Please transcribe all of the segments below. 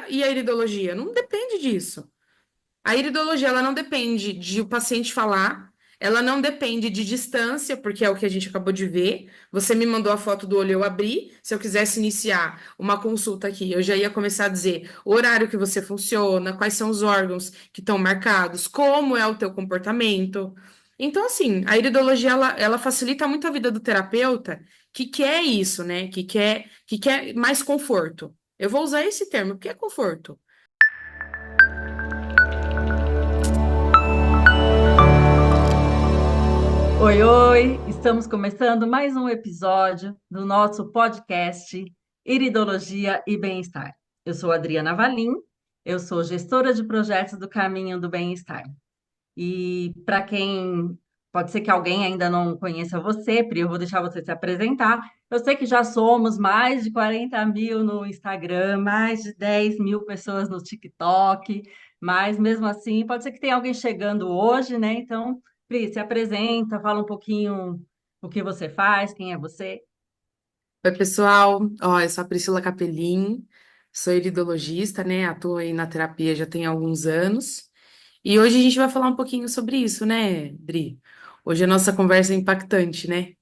e a iridologia? Não depende disso. A iridologia, ela não depende de o paciente falar, ela não depende de distância, porque é o que a gente acabou de ver. Você me mandou a foto do olho, eu abri. Se eu quisesse iniciar uma consulta aqui, eu já ia começar a dizer o horário que você funciona, quais são os órgãos que estão marcados, como é o teu comportamento. Então, assim, a iridologia, ela facilita muito a vida do terapeuta que quer isso, né? Que quer mais conforto. Eu vou usar esse termo, porque é conforto. Oi, oi! Estamos começando mais um episódio do nosso podcast Iridologia e Bem-Estar. Eu sou Adriana Valim, eu sou gestora de projetos do Caminho do Bem-Estar. E para quem pode ser que alguém ainda não conheça você, Pri, eu vou deixar você se apresentar. Eu sei que já somos mais de 40 mil no Instagram, mais de 10 mil pessoas no TikTok, mas mesmo assim, pode ser que tenha alguém chegando hoje, né? Então, Pri, se apresenta, fala um pouquinho o que você faz, quem é você. Oi, pessoal. Ó, eu sou a Priscila Capelin, sou iridologista, né? Atuo aí na terapia já tem alguns anos. E hoje a gente vai falar um pouquinho sobre isso, né, Dri? Hoje a nossa conversa é impactante, né?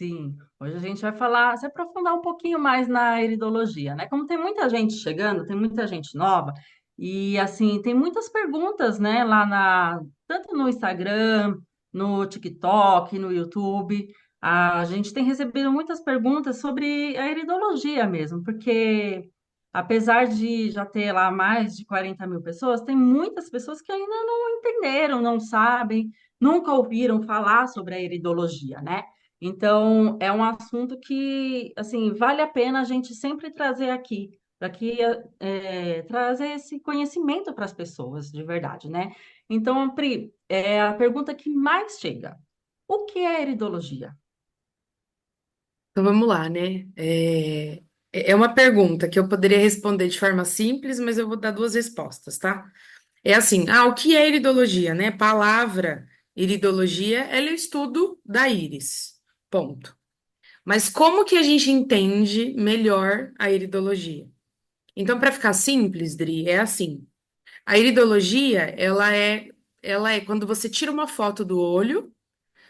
Sim, hoje a gente vai falar, se aprofundar um pouquinho mais na iridologia, né? Como tem muita gente chegando, tem muita gente nova, e assim, tem muitas perguntas, né, tanto no Instagram, no TikTok, no YouTube. A gente tem recebido muitas perguntas sobre a iridologia mesmo, porque apesar de já ter lá mais de 40 mil pessoas, tem muitas pessoas que ainda não entenderam, não sabem, nunca ouviram falar sobre a iridologia, né? Então, é um assunto que, assim, vale a pena a gente sempre trazer aqui, para que trazer esse conhecimento para as pessoas, de verdade, né? Então, Pri, é a pergunta que mais chega. O que é iridologia? Então vamos lá, né? É uma pergunta que eu poderia responder de forma simples, mas eu vou dar duas respostas, tá? É assim, o que é iridologia, né? Palavra iridologia, ela é o estudo da íris. Ponto. Mas como que a gente entende melhor a iridologia? Então, para ficar simples, Dri, é assim. A iridologia, ela é quando você tira uma foto do olho,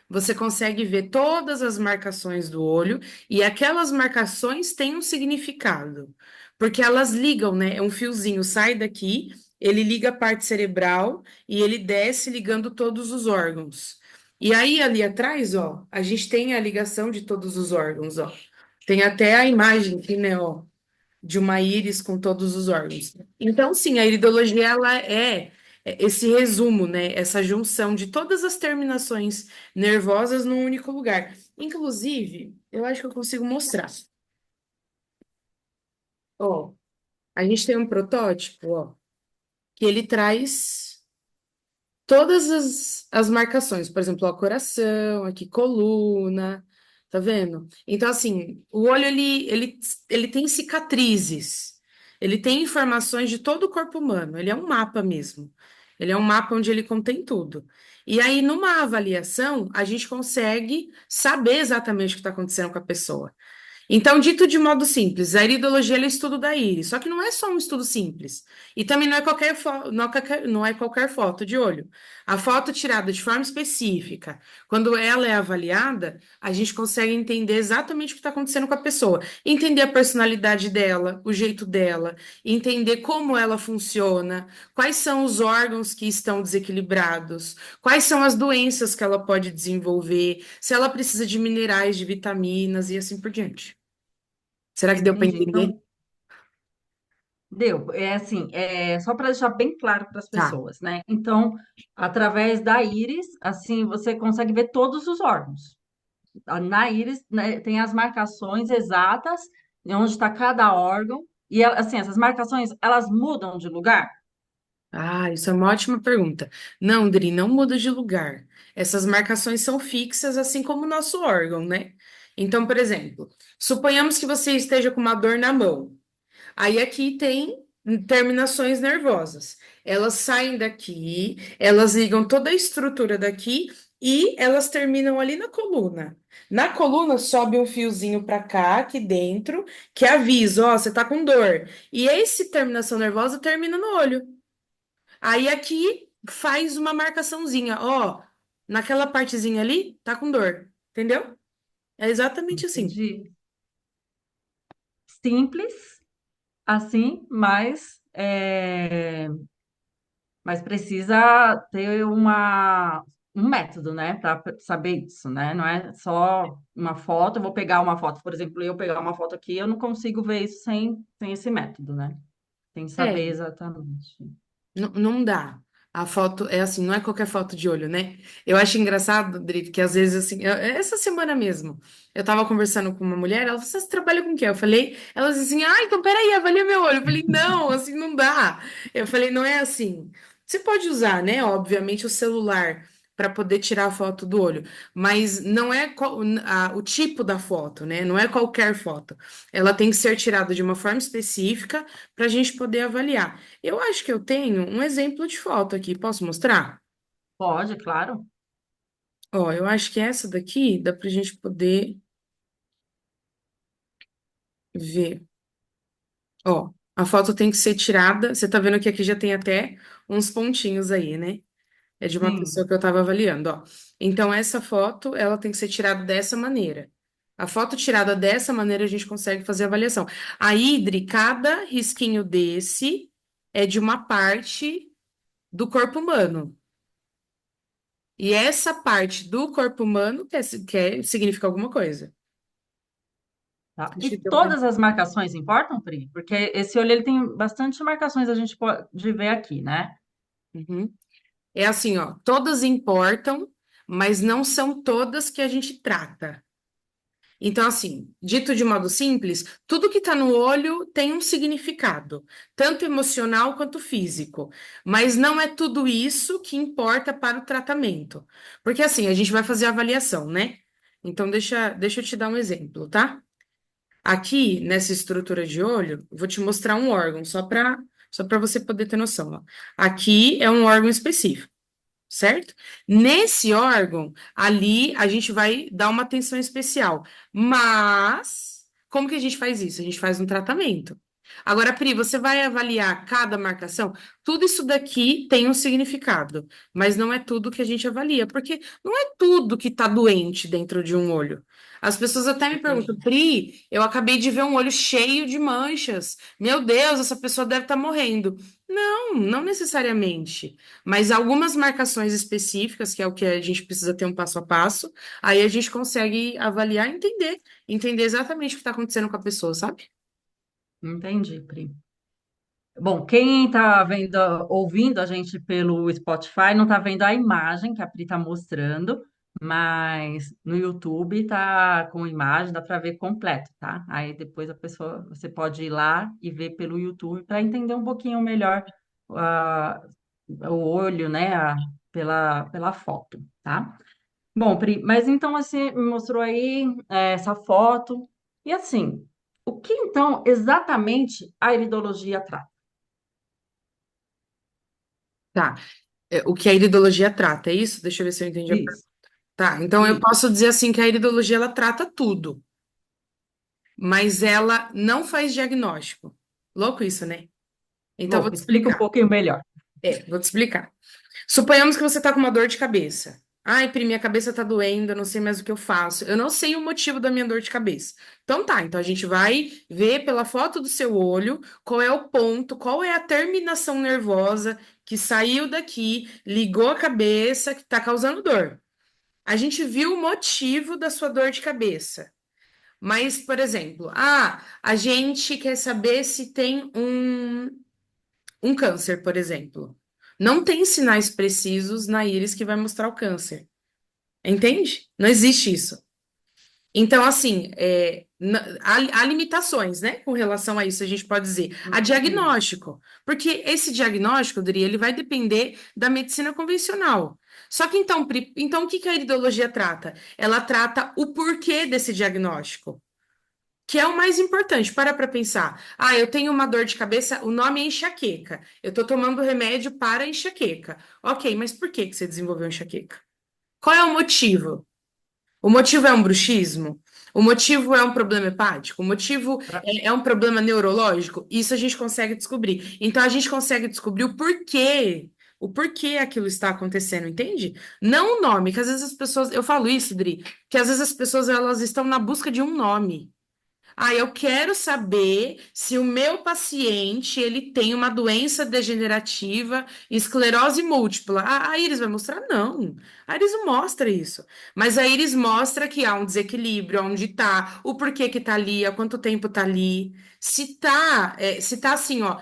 você consegue ver todas as marcações do olho e aquelas marcações têm um significado, porque elas ligam, né? É um fiozinho, sai daqui, ele liga a parte cerebral e ele desce ligando todos os órgãos. E aí ali atrás, ó, a gente tem a ligação de todos os órgãos, ó. Tem até a imagem aqui, né, ó, de uma íris com todos os órgãos. Então, sim, a iridologia ela é esse resumo, né? Essa junção de todas as terminações nervosas num único lugar. Inclusive, eu acho que eu consigo mostrar. Ó, a gente tem um protótipo, ó, que ele traz todas as marcações, por exemplo, ó, coração, aqui coluna, tá vendo? Então, assim, o olho ele tem cicatrizes, ele tem informações de todo o corpo humano, ele é um mapa mesmo. Ele é um mapa onde ele contém tudo. E aí, numa avaliação, a gente consegue saber exatamente o que está acontecendo com a pessoa. Então, dito de modo simples, a iridologia é o estudo da íris, só que não é só um estudo simples. E também não é qualquer foto de olho. A foto tirada de forma específica, quando ela é avaliada, a gente consegue entender exatamente o que está acontecendo com a pessoa. Entender a personalidade dela, o jeito dela, entender como ela funciona, quais são os órgãos que estão desequilibrados, quais são as doenças que ela pode desenvolver, se ela precisa de minerais, de vitaminas e assim por diante. Será que deu para Entendi. entender? Então, deu. É assim, só para deixar bem claro para as Tá. pessoas, né? Então, através da íris, assim, você consegue ver todos os órgãos. Na íris, né, tem as marcações exatas de onde está cada órgão. E, assim, essas marcações, elas mudam de lugar? Isso é uma ótima pergunta. Não, Dri, não muda de lugar. Essas marcações são fixas, assim como o nosso órgão, né? Então, por exemplo, suponhamos que você esteja com uma dor na mão. Aí aqui tem terminações nervosas. Elas saem daqui, elas ligam toda a estrutura daqui e elas terminam ali na coluna. Na coluna sobe um fiozinho para cá, aqui dentro, que avisa, ó, você tá com dor. E esse terminação nervosa termina no olho. Aí aqui faz uma marcaçãozinha, ó, naquela partezinha ali, tá com dor. Entendeu? É exatamente assim. Entendi. Simples, assim, mas precisa ter um método, né, para saber isso, né? Não é só uma foto. Eu vou pegar uma foto, por exemplo, eu pegar uma foto aqui, eu não consigo ver isso sem esse método, né? Sem saber É. exatamente. Não dá. A foto é assim, não é qualquer foto de olho, né? Eu acho engraçado, Dri, que às vezes assim, essa semana mesmo, eu tava conversando com uma mulher, ela falou, você trabalha com o quê? Eu falei, ela disse assim, ah, então peraí, avalia meu olho. Eu falei, não, assim não dá. Eu falei, não é assim. Você pode usar, né, obviamente, o celular para poder tirar a foto do olho, mas não é o tipo da foto, né? Não é qualquer foto. Ela tem que ser tirada de uma forma específica para a gente poder avaliar. Eu acho que eu tenho um exemplo de foto aqui. Posso mostrar? Pode, claro. Ó, eu acho que essa daqui dá pra gente poder ver. Ó, a foto tem que ser tirada. Você tá vendo que aqui já tem até uns pontinhos aí, né? É de uma pessoa Sim. que eu tava avaliando, ó. Então, essa foto, ela tem que ser tirada dessa maneira. A foto tirada dessa maneira, a gente consegue fazer a avaliação. A Idri, cada risquinho desse é de uma parte do corpo humano. E essa parte do corpo humano quer significa alguma coisa. Tá. E Deixa eu ter uma... todas as marcações importam, Pri? Porque esse olho ele tem bastante marcações, a gente pode ver aqui, né? Uhum. É assim, ó, todas importam, mas não são todas que a gente trata. Então, assim, dito de modo simples, tudo que está no olho tem um significado, tanto emocional quanto físico, mas não é tudo isso que importa para o tratamento. Porque, assim, a gente vai fazer a avaliação, né? Então, deixa eu te dar um exemplo, tá? Aqui, nessa estrutura de olho, vou te mostrar um órgão, só para você poder ter noção, ó. Aqui é um órgão específico, certo? Nesse órgão, ali, a gente vai dar uma atenção especial. Mas, como que a gente faz isso? A gente faz um tratamento. Agora, Pri, você vai avaliar cada marcação? Tudo isso daqui tem um significado, mas não é tudo que a gente avalia, porque não é tudo que está doente dentro de um olho. As pessoas até me perguntam, Entendi. Pri, eu acabei de ver um olho cheio de manchas. Meu Deus, essa pessoa deve estar morrendo. Não, não necessariamente. Mas algumas marcações específicas, que é o que a gente precisa ter um passo a passo, aí a gente consegue avaliar e entender exatamente o que está acontecendo com a pessoa, sabe? Entendi, Pri. Bom, quem está vendo, ouvindo a gente pelo Spotify não está vendo a imagem que a Pri está mostrando, mas no YouTube tá com imagem, dá para ver completo, tá? Aí depois você pode ir lá e ver pelo YouTube para entender um pouquinho melhor ah, o olho, né, pela foto, tá? Bom, Pri, mas então você me mostrou aí essa foto, e assim, o que então exatamente a iridologia trata? Tá. O que a iridologia trata, é isso? Deixa eu ver se eu entendi a pergunta. Isso, Tá, então eu isso. posso dizer assim que a iridologia ela trata tudo, mas ela não faz diagnóstico. Louco isso, né? Então eu vou Louco, te explica um explicar. pouquinho melhor. Vou te explicar. Suponhamos que você está com uma dor de cabeça. Ai, Pri, minha cabeça tá doendo, eu não sei mais o que eu faço. Eu não sei o motivo da minha dor de cabeça. Então tá, então a gente vai ver pela foto do seu olho qual é o ponto, qual é a terminação nervosa que saiu daqui, ligou a cabeça, que tá causando dor. A gente viu o motivo da sua dor de cabeça. Mas, por exemplo, a gente quer saber se tem um câncer, por exemplo. Não tem sinais precisos na íris que vai mostrar o câncer. Entende? Não existe isso. Então, assim, há limitações, né, com relação a isso, a gente pode dizer. Há Sim, diagnóstico, porque esse diagnóstico, Dri, ele vai depender da medicina convencional. Só que então, então o que que a iridologia trata? Ela trata o porquê desse diagnóstico, que é o mais importante. Para pensar. Ah, eu tenho uma dor de cabeça, o nome é enxaqueca. Eu estou tomando remédio para enxaqueca. Ok, mas por que que você desenvolveu enxaqueca? Qual é o motivo? O motivo é um bruxismo? O motivo é um problema hepático? O motivo é um problema neurológico? Isso a gente consegue descobrir. Então a gente consegue descobrir o porquê aquilo está acontecendo, entende? Não o nome, que às vezes as pessoas, eu falo isso, Dri, que às vezes as pessoas elas estão na busca de um nome. Ah, eu quero saber se o meu paciente ele tem uma doença degenerativa, esclerose múltipla. A Iris vai mostrar? Não. A Iris não mostra isso. Mas a Iris mostra que há um desequilíbrio, onde tá, o porquê que tá ali, há quanto tempo tá ali, se tá assim, ó,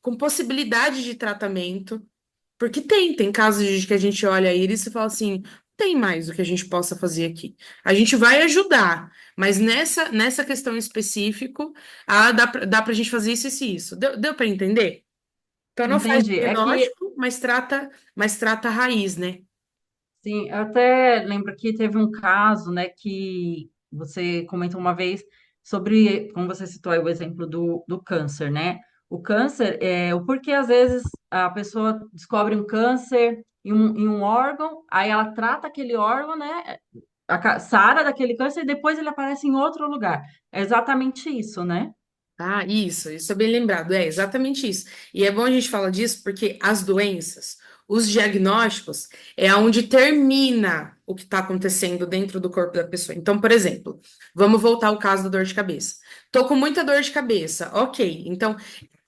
com possibilidade de tratamento. Porque tem casos de que a gente olha a Iris e fala assim, tem mais o que a gente possa fazer aqui. A gente vai ajudar, mas nessa questão em específico, dá pra gente fazer isso e isso. Deu para entender? Então não faz Entendi. É que, diagnóstico, mas trata a raiz, né? sim, eu até lembro que teve um caso, né, que você comentou uma vez sobre, como você citou aí o exemplo do câncer, né? O câncer, o porquê às vezes a pessoa descobre um câncer em um órgão, aí ela trata aquele órgão, né? Sara daquele câncer e depois ele aparece em outro lugar. É exatamente isso, né? Ah, isso é bem lembrado, é exatamente isso. E é bom a gente falar disso porque as doenças, os diagnósticos, é onde termina o que está acontecendo dentro do corpo da pessoa. Então, por exemplo, vamos voltar ao caso da dor de cabeça. Tô com muita dor de cabeça, ok. Então,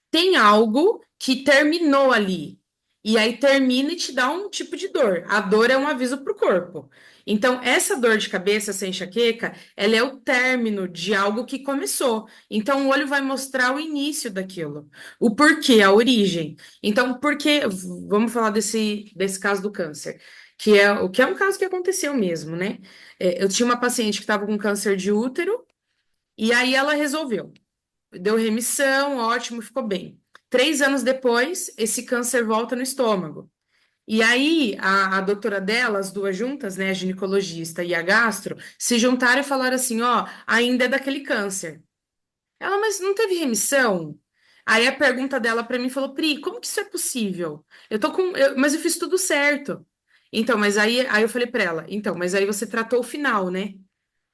tem algo que terminou ali. E aí termina e te dá um tipo de dor. A dor é um aviso para o corpo. Então, essa dor de cabeça, essa enxaqueca, ela é o término de algo que começou. Então, o olho vai mostrar o início daquilo, o porquê, a origem. Então, porquê? Vamos falar desse caso do câncer, que é um caso que aconteceu mesmo, né? Eu tinha uma paciente que estava com câncer de útero, e aí ela resolveu. Deu remissão, ótimo, ficou bem. 3 anos depois, esse câncer volta no estômago. E aí, a doutora dela, as duas juntas, né, a ginecologista e a gastro, se juntaram e falaram assim: ó, ainda é daquele câncer. Ela, mas não teve remissão? Aí a pergunta dela pra mim falou: Pri, como que isso é possível? Eu tô mas eu fiz tudo certo. Então, mas aí eu falei pra ela: então, mas aí você tratou o final, né?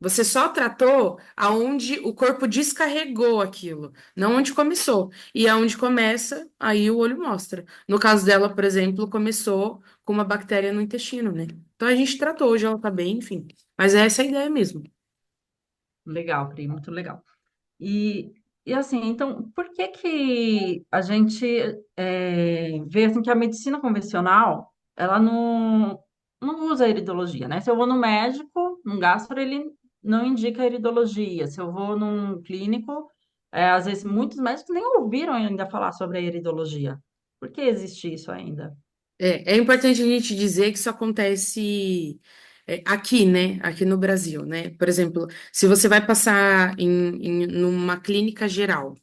Você só tratou aonde o corpo descarregou aquilo, não onde começou. E aonde começa, aí o olho mostra. No caso dela, por exemplo, começou com uma bactéria no intestino, né? Então a gente tratou, hoje ela tá bem, enfim. Mas é essa a ideia mesmo. Legal, Pri, muito legal. E, e assim, então, por que que a gente vê assim, que a medicina convencional, ela não usa a iridologia, né? Se eu vou no médico, num gastro, ele não indica a iridologia. Se eu vou num clínico, às vezes muitos médicos nem ouviram ainda falar sobre a iridologia. Por que existe isso ainda? É importante a gente dizer que isso acontece aqui, né? Aqui no Brasil, né? Por exemplo, se você vai passar numa clínica geral,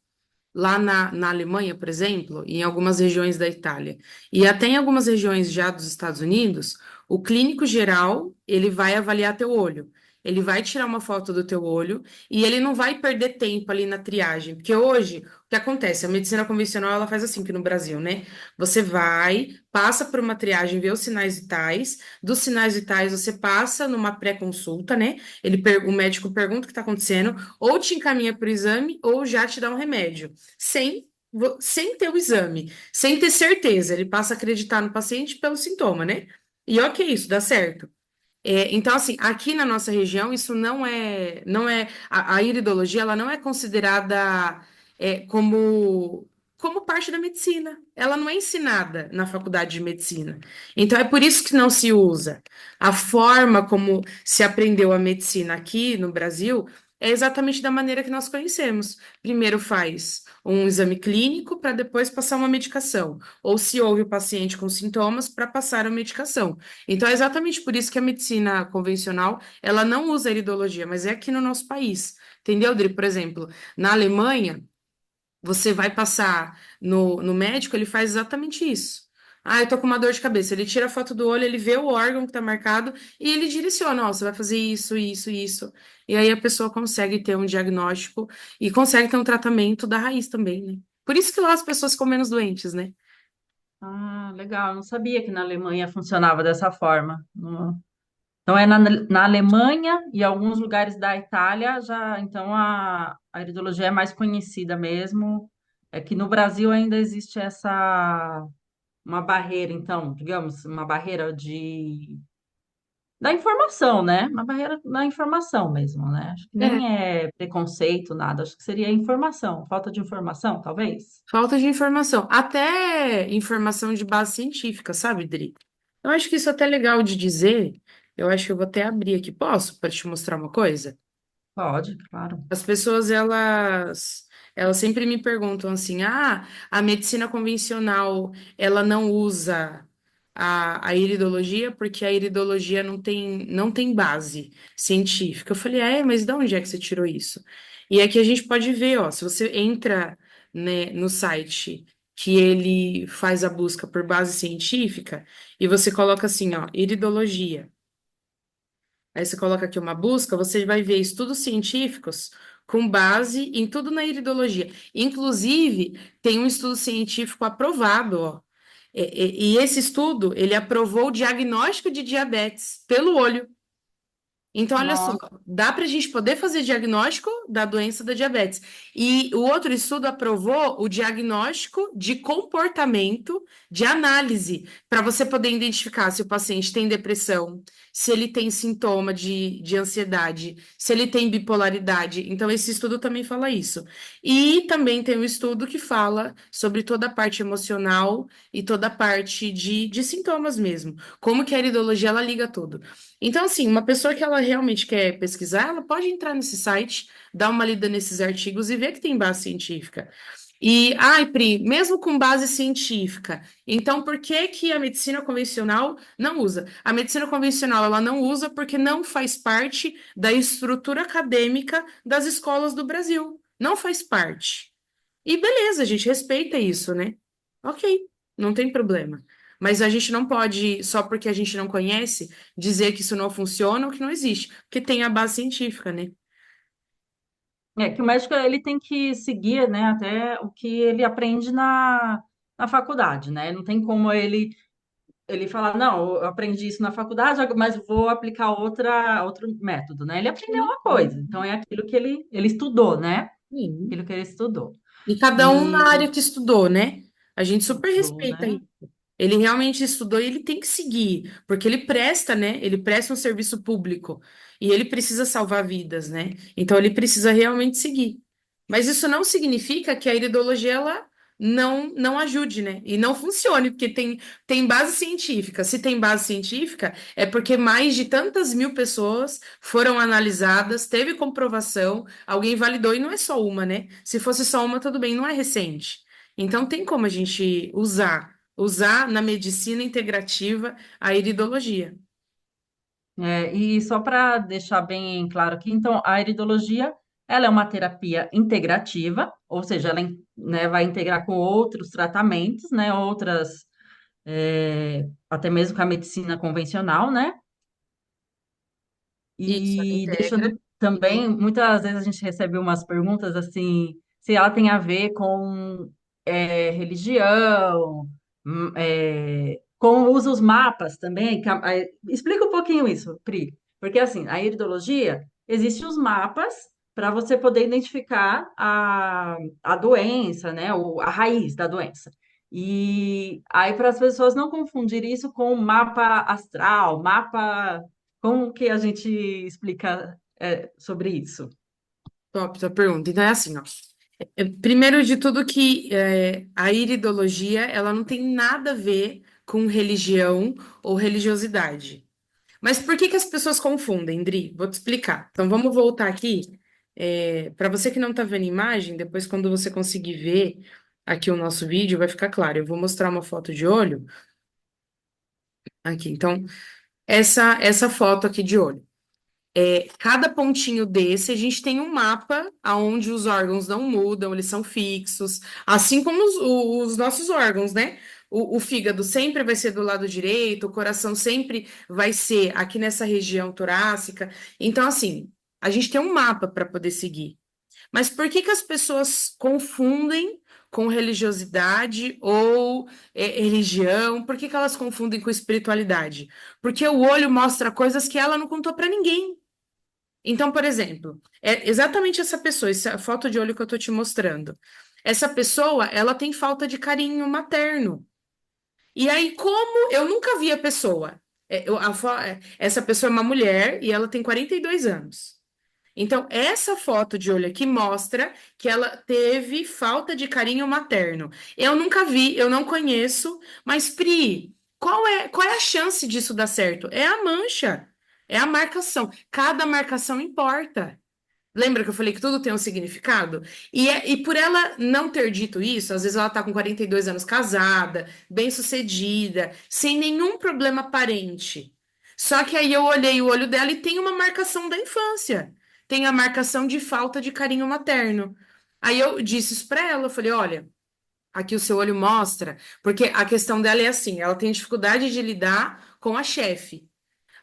lá na Alemanha, por exemplo, e em algumas regiões da Itália, e até em algumas regiões já dos Estados Unidos, o clínico geral, ele vai avaliar teu olho. Ele vai tirar uma foto do teu olho e ele não vai perder tempo ali na triagem, porque hoje o que acontece? A medicina convencional ela faz assim que no Brasil, né? Você vai, passa por uma triagem, vê os sinais vitais, dos sinais vitais você passa numa pré-consulta, né? O médico pergunta o que está acontecendo, ou te encaminha para o exame, ou já te dá um remédio sem ter o exame, sem ter certeza. Ele passa a acreditar no paciente pelo sintoma, né? E ok, isso dá certo. Então, assim, aqui na nossa região, isso a iridologia, ela não é considerada como parte da medicina. Ela não é ensinada na faculdade de medicina. Então, é por isso que não se usa. A forma como se aprendeu a medicina aqui no Brasil é exatamente da maneira que nós conhecemos. Primeiro faz um exame clínico para depois passar uma medicação. Ou se houve o paciente com sintomas, para passar a medicação. Então, é exatamente por isso que a medicina convencional, ela não usa a iridologia, mas é aqui no nosso país. Entendeu, Dri? Por exemplo, na Alemanha, você vai passar no médico, ele faz exatamente isso. Ah, eu tô com uma dor de cabeça. Ele tira a foto do olho, ele vê o órgão que tá marcado e ele direciona, ó, você vai fazer isso, isso, isso. E aí a pessoa consegue ter um diagnóstico e consegue ter um tratamento da raiz também, né? Por isso que lá as pessoas ficam menos doentes, né? Ah, legal. Eu não sabia que na Alemanha funcionava dessa forma. Não. Então é na Alemanha e alguns lugares da Itália já, então a iridologia é mais conhecida mesmo. É que no Brasil ainda existe essa uma barreira, então, digamos, uma barreira de da informação, né? Uma barreira da informação mesmo, né? Acho que É, nem é preconceito, nada. Acho que seria informação, falta de informação, talvez. falta de informação. Até informação de base científica, sabe, Dri? Eu acho que isso é até legal de dizer. Eu acho que eu vou até abrir aqui. Posso? Para te mostrar uma coisa? Pode, claro. As pessoas, elas sempre me perguntam assim: ah, a medicina convencional, ela não usa a iridologia porque a iridologia não tem base científica. Eu falei: mas de onde é que você tirou isso? E aqui a gente pode ver, ó, se você entra, né, no site que ele faz a busca por base científica e você coloca assim, ó, iridologia. Aí você coloca aqui uma busca, você vai ver estudos científicos com base em tudo na iridologia. Inclusive, tem um estudo científico aprovado, ó. E esse estudo, ele aprovou o diagnóstico de diabetes pelo olho. Então, olha só, Nossa, dá para a gente poder fazer diagnóstico da doença da diabetes. E o outro estudo aprovou o diagnóstico de comportamento de análise, para você poder identificar se o paciente tem depressão, se ele tem sintoma de ansiedade, se ele tem bipolaridade. Então, esse estudo também fala isso. E também tem um estudo que fala sobre toda a parte emocional e toda a parte de sintomas mesmo. Como que a iridologia ela liga tudo. Então, assim, uma pessoa que ela realmente quer pesquisar, ela pode entrar nesse site, dar uma lida nesses artigos e ver que tem base científica. E, ai, Pri, mesmo com base científica, então por que que a medicina convencional não usa? A medicina convencional ela não usa porque não faz parte da estrutura acadêmica das escolas do Brasil. Não faz parte. E beleza, a gente respeita isso, né? Ok, não tem problema. Mas a gente não pode, só porque a gente não conhece, dizer que isso não funciona ou que não existe, porque tem a base científica, né? é que o médico ele tem que seguir, né, até o que ele aprende na faculdade, né? Não tem como ele falar, não, eu aprendi isso na faculdade, mas vou aplicar outro método, né? Ele aprendeu uma coisa, então é aquilo que ele estudou, né? Sim. Aquilo que ele estudou. E cada um na E área que estudou, né? A gente super estudou, respeita né? isso. Ele realmente estudou e ele tem que seguir, porque ele presta, né? Ele presta um serviço público e ele precisa salvar vidas, né? Então ele precisa realmente seguir. Mas isso não significa que a iridologia ela não ajude, né? E não funcione, porque tem base científica. Se tem base científica, é porque mais de tantas mil pessoas foram analisadas, teve comprovação, alguém validou e não é só uma, né? Se fosse só uma, tudo bem, não é recente. Então tem como a gente usar na medicina integrativa a iridologia. E só para deixar bem claro aqui, então, a iridologia, ela é uma terapia integrativa, ou seja, ela, né, vai integrar com outros tratamentos, né, até mesmo com a medicina convencional, né, Isso, ela e integra. deixando também, muitas vezes a gente recebe umas perguntas assim, se ela tem a ver com religião, com usa os mapas também. Explica um pouquinho isso, Pri. Porque assim, a iridologia, existem os mapas para você poder identificar a doença, né? A raiz da doença. E aí, para as pessoas não confundirem isso com mapa astral, mapa como que a gente explica sobre isso? Top, tua pergunta. Então é assim, ó. Primeiro de tudo que a iridologia, ela não tem nada a ver com religião ou religiosidade. Mas por que que as pessoas confundem, Dri? Vou te explicar. Então vamos voltar aqui. Para você que não está vendo imagem, depois quando você conseguir ver aqui o nosso vídeo, vai ficar claro. Eu vou mostrar uma foto de olho aqui. Então, essa foto aqui de olho. Cada pontinho desse, a gente tem um mapa onde os órgãos não mudam, eles são fixos, assim como os nossos órgãos, né? O fígado sempre vai ser do lado direito, o coração sempre vai ser aqui nessa região torácica. Então, assim, a gente tem um mapa para poder seguir. Mas por que que as pessoas confundem com religiosidade ou religião? Por que que elas confundem com espiritualidade? Porque o olho mostra coisas que ela não contou para ninguém. Então, por exemplo, é exatamente essa pessoa, essa foto de olho que eu tô te mostrando. Essa pessoa, ela tem falta de carinho materno. E aí, como eu nunca vi a pessoa, essa pessoa é uma mulher e ela tem 42 anos. Então, essa foto de olho aqui mostra que ela teve falta de carinho materno. Eu nunca vi, eu não conheço, mas Pri, qual é a chance disso dar certo? É a mancha, é a marcação. Cada marcação importa. Lembra que eu falei que tudo tem um significado? E por ela não ter dito isso, às vezes ela tá com 42 anos casada, bem-sucedida, sem nenhum problema aparente. Só que aí eu olhei o olho dela e tem uma marcação da infância. Tem a marcação de falta de carinho materno. Aí eu disse isso pra ela, eu falei, olha, aqui o seu olho mostra, porque a questão dela é assim, ela tem dificuldade de lidar com a chefe.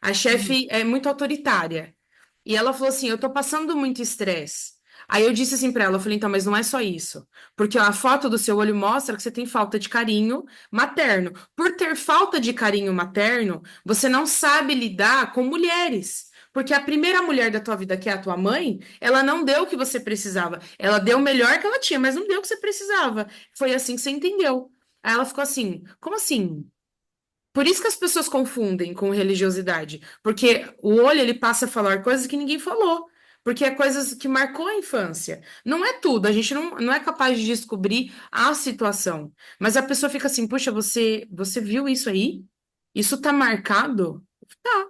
A Uhum. chefe é muito autoritária. E ela falou assim: eu tô passando muito estresse. Aí eu disse assim pra ela, eu falei, então, mas não é só isso. Porque ó, a foto do seu olho mostra que você tem falta de carinho materno. Por ter falta de carinho materno, você não sabe lidar com mulheres. Porque a primeira mulher da tua vida, que é a tua mãe, ela não deu o que você precisava. Ela deu o melhor que ela tinha, mas não deu o que você precisava. Foi assim que você entendeu. Aí ela ficou assim: como assim? Por isso que as pessoas confundem com religiosidade, porque o olho ele passa a falar coisas que ninguém falou, porque é coisas que marcou a infância. Não é tudo, a gente não é capaz de descobrir a situação, mas a pessoa fica assim, puxa, você viu isso aí? Isso tá marcado? Tá.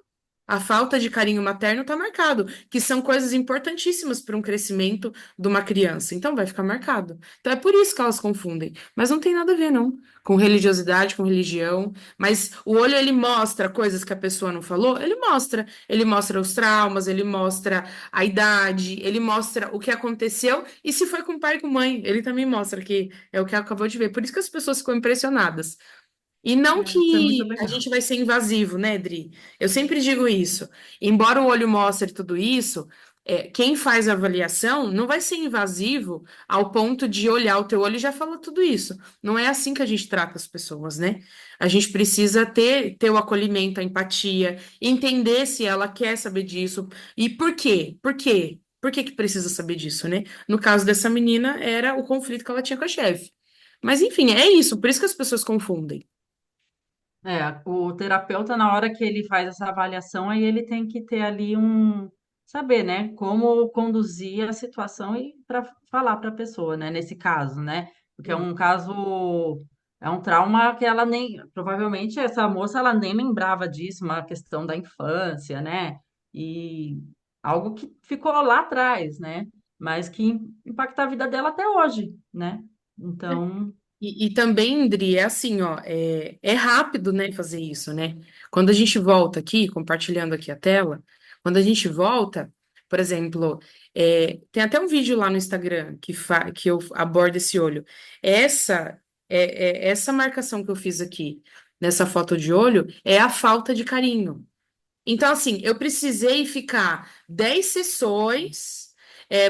A falta de carinho materno tá marcado, que são coisas importantíssimas para um crescimento de uma criança. Então vai ficar marcado. Então é por isso que elas confundem, mas não tem nada a ver, não, com religiosidade, com religião. Mas o olho ele mostra coisas que a pessoa não falou, ele mostra os traumas, ele mostra a idade, ele mostra o que aconteceu e se foi com o pai e com mãe, ele também mostra que é o que acabou de ver. Por isso que as pessoas ficam impressionadas. E não É, isso é muito que a legal. gente vai ser invasivo, né, Dri? Eu sempre digo isso. Embora o olho mostre tudo isso, quem faz a avaliação não vai ser invasivo ao ponto de olhar o teu olho e já falar tudo isso. Não é assim que a gente trata as pessoas, né? A gente precisa ter o acolhimento, a empatia, entender se ela quer saber disso e por quê? Por quê? Por que que precisa saber disso, né? No caso dessa menina, era o conflito que ela tinha com a chefe. Mas enfim, é isso, por isso que as pessoas confundem. É, o terapeuta, na hora que ele faz essa avaliação, aí ele tem que ter ali saber, né, como conduzir a situação e para falar para a pessoa, né, nesse caso, né, porque é um caso, é um trauma que ela nem, provavelmente essa moça, ela nem lembrava disso, uma questão da infância, né, e algo que ficou lá atrás, né, mas que impacta a vida dela até hoje, né, então, E também, Indri, é assim, ó, é rápido, né, fazer isso, né? Quando a gente volta aqui, compartilhando aqui a tela, quando a gente volta, por exemplo, tem até um vídeo lá no Instagram que eu abordo esse olho. Essa, essa marcação que eu fiz aqui, nessa foto de olho, é a falta de carinho. Então, assim, eu precisei ficar 10 sessões,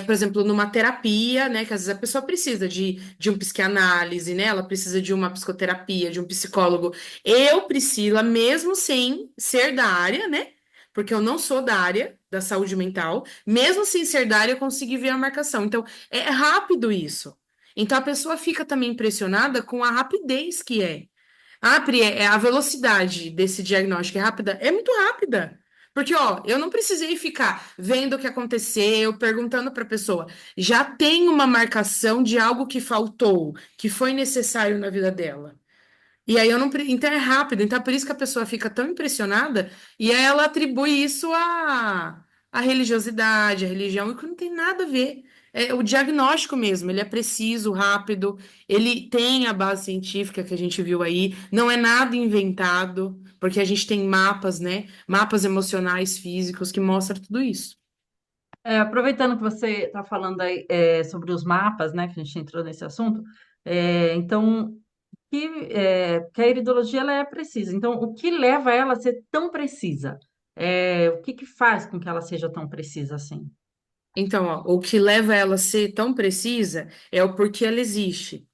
por exemplo, numa terapia, né? Que às vezes a pessoa precisa de um psicanálise, né? Ela precisa de uma psicoterapia, de um psicólogo. Eu, Priscila, mesmo sem ser da área, né? Porque eu não sou da área da saúde mental, mesmo sem ser da área, eu consegui ver a marcação. Então, é rápido isso. Então, a pessoa fica também impressionada com a rapidez que é. Ah, Pri, a velocidade desse diagnóstico é rápida? É muito rápida. Porque, ó, eu não precisei ficar vendo o que aconteceu, perguntando para a pessoa. Já tem uma marcação de algo que faltou, que foi necessário na vida dela. E aí eu não. Então é rápido. Então é por isso que a pessoa fica tão impressionada e aí ela atribui isso à religiosidade, à religião, e que não tem nada a ver. É o diagnóstico mesmo, ele é preciso, rápido, ele tem a base científica que a gente viu aí, não é nada inventado, porque a gente tem mapas, né? Mapas emocionais, físicos, que mostram tudo isso. Aproveitando que você está falando aí, sobre os mapas, né, que a gente entrou nesse assunto, então, que a iridologia ela é precisa. Então, o que leva ela a ser tão precisa? O que que faz com que ela seja tão precisa assim? Então, ó, o que leva ela a ser tão precisa é o porquê ela existe.